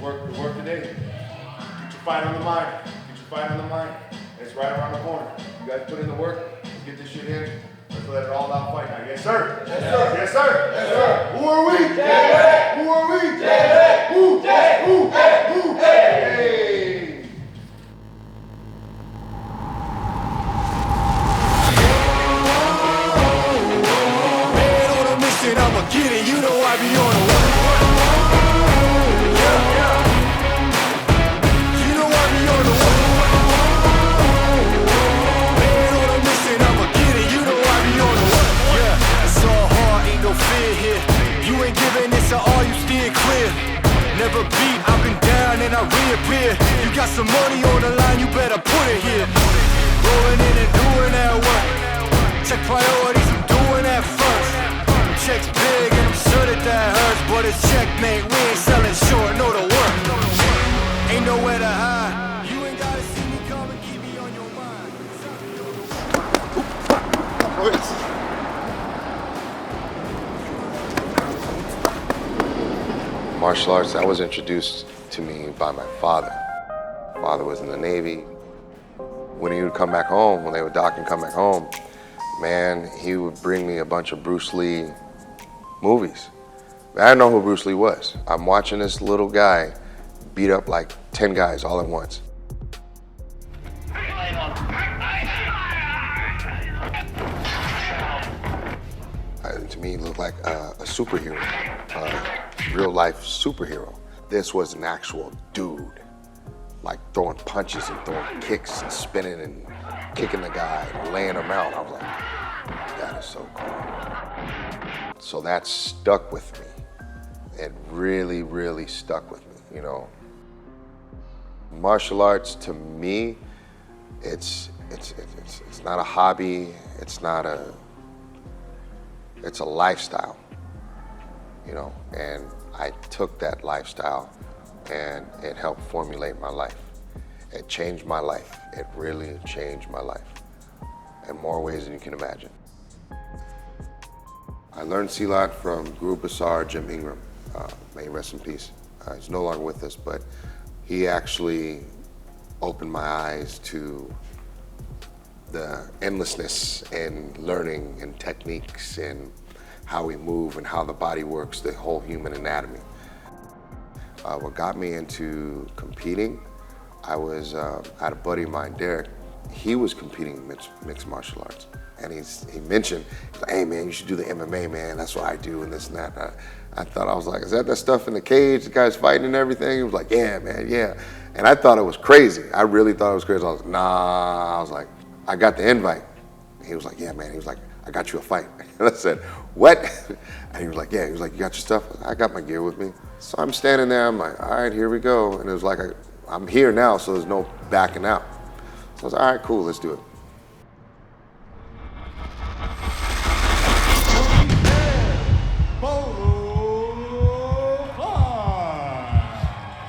The work today. Get your fight on the mind. Get your fight on the mind. It's right around the corner. You guys put in the work. Let's get this shit in. Let's let it all out fight now. Yes, sir. Yes, sir. Yes, sir. Yes, sir. Who are we? Who are we? Who? Hey. Man on a mission, I'ma get it. You know I be on the one. You know I be on the one. Man on a mission, I'ma get it. You know I be on the one. Yeah, it's all hard, ain't no fear here. You ain't giving this at all, you steer clear. Never beat, I've been down and I reappear. You got some money on the line, you better put it here. Rolling in and doing that work. Check priorities, I'm doing that first. Check's big and I'm sure that hurts, but it's checkmate, we ain't selling short, know the work. Ain't nowhere to hide. You ain't gotta see me come and keep me on your mind. Martial arts, that was introduced to me by my father. Father was in the Navy. When he would come back home, when they would dock and come back home, man, he would bring me a bunch of Bruce Lee movies. I didn't know who Bruce Lee was. I'm watching this little guy beat up like 10 guys all at once. To me, he looked like a superhero, a real life superhero. This was an actual dude, like throwing punches and throwing kicks and spinning and kicking the guy and laying him out. I was like, that is so cool. So that stuck with me. It really, really stuck with me, you know. Martial arts, to me, it's not a hobby, it's a lifestyle, you know, and I took that lifestyle and it helped formulate my life. It changed my life. It really changed my life in more ways than you can imagine. I learned Silat from Guru Basar Jim Ingram. May he rest in peace. He's no longer with us, but he actually opened my eyes to the endlessness in learning and techniques and how we move and how the body works, the whole human anatomy. What got me into competing, I had a buddy of mine, Derek. He was competing in mixed martial arts. And he mentioned, hey man, you should do the MMA, man. That's what I do and this and that. I thought, I was like, is that stuff in the cage, the guy's fighting and everything? He was like, yeah, man, yeah. And I thought it was crazy. I really thought it was crazy. I was like, nah. I was like, I got the invite. He was like, yeah, man. He was like, I got you a fight. And I said, what? And he was like, yeah. He was like, you got your stuff? I got my gear with me. So I'm standing there. I'm like, all right, here we go. And it was like, I'm here now, so there's no backing out. So I was like, all right, cool, let's do it.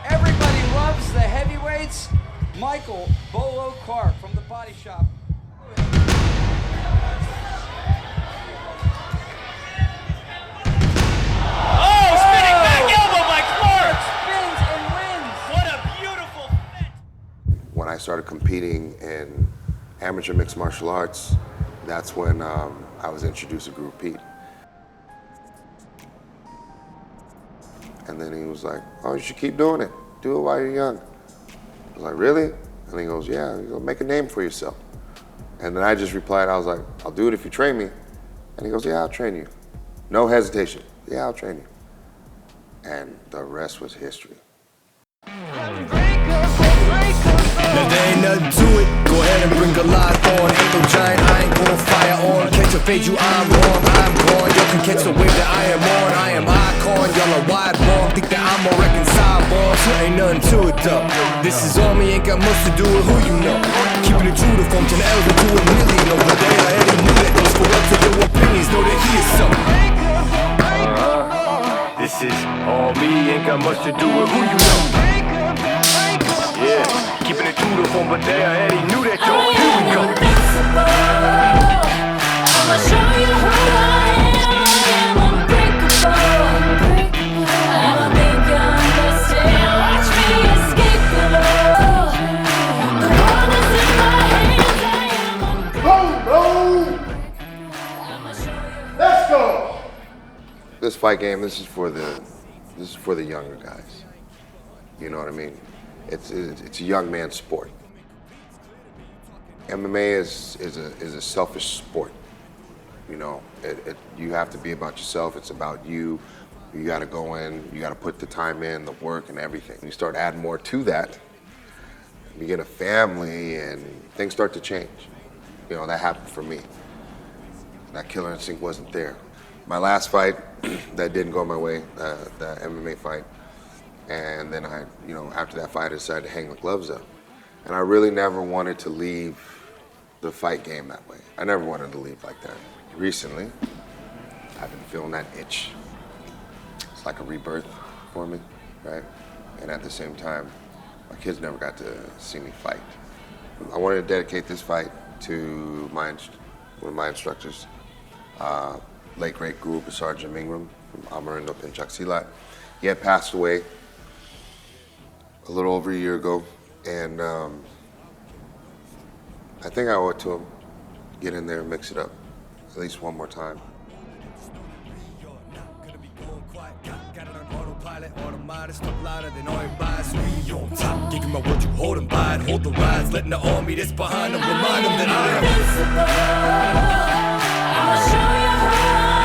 Everybody loves the heavyweights. Mychal Bolo Clark from the Body Shop. Oh, spinning back elbow by Clark! Spins and wins. What a beautiful fit! When I started competing in amateur mixed martial arts, that's when I was introduced to Guru Pete. And then he was like, oh, you should keep doing it. Do it while you're young. I was like, really? And he goes, yeah, you go make a name for yourself. And then I just replied, I was like, I'll do it if you train me. And he goes, yeah, I'll train you. No hesitation. Yeah, I'll train you. And the rest was history. Now there ain't nothing to it, go ahead and bring a lot on. Ain't no giant, I ain't gon' fire on. Catch a fade, you I'm wrong, I'm gone. Y'all can catch the wave that I am on. I am icon, y'all are wide wrong. Think that I'm a reconcile ball, so ain't nothing to it though. This is on me, ain't got much to do with who you know. Keeping it true to form to the L's to a million. Over there, I already knew that those for up to your opinions, know that he is something. This is all me, ain't got much to do with who you know. Yeah, keeping it true to form, but they already knew that, yo. Here we go. I'ma show you who I am unbreakable. I don't think you understand what this fight game, this is for the younger guys. You know what I mean? It's a young man's sport. MMA is a selfish sport. You know, you have to be about yourself. It's about you. You got to go in. You got to put the time in, the work, and everything. You start adding more to that. You get a family, and things start to change. You know, that happened for me. That killer instinct wasn't there. My last fight, that didn't go my way, the MMA fight. And then after that fight, I decided to hang the gloves up. And I really never wanted to leave the fight game that way. I never wanted to leave like that. Recently, I've been feeling that itch. It's like a rebirth for me, right? And at the same time, my kids never got to see me fight. I wanted to dedicate this fight to one of my instructors, late great Guru Sergeant Ingram from Amarindo Pinchak Silat. He had passed away a little over a year ago, and I think I owe it to him. Get in there and mix it up at least one more time. Give him my word, you hold him by it, hold the rise, letting the army that's behind him remind him that I am I'ma show you how I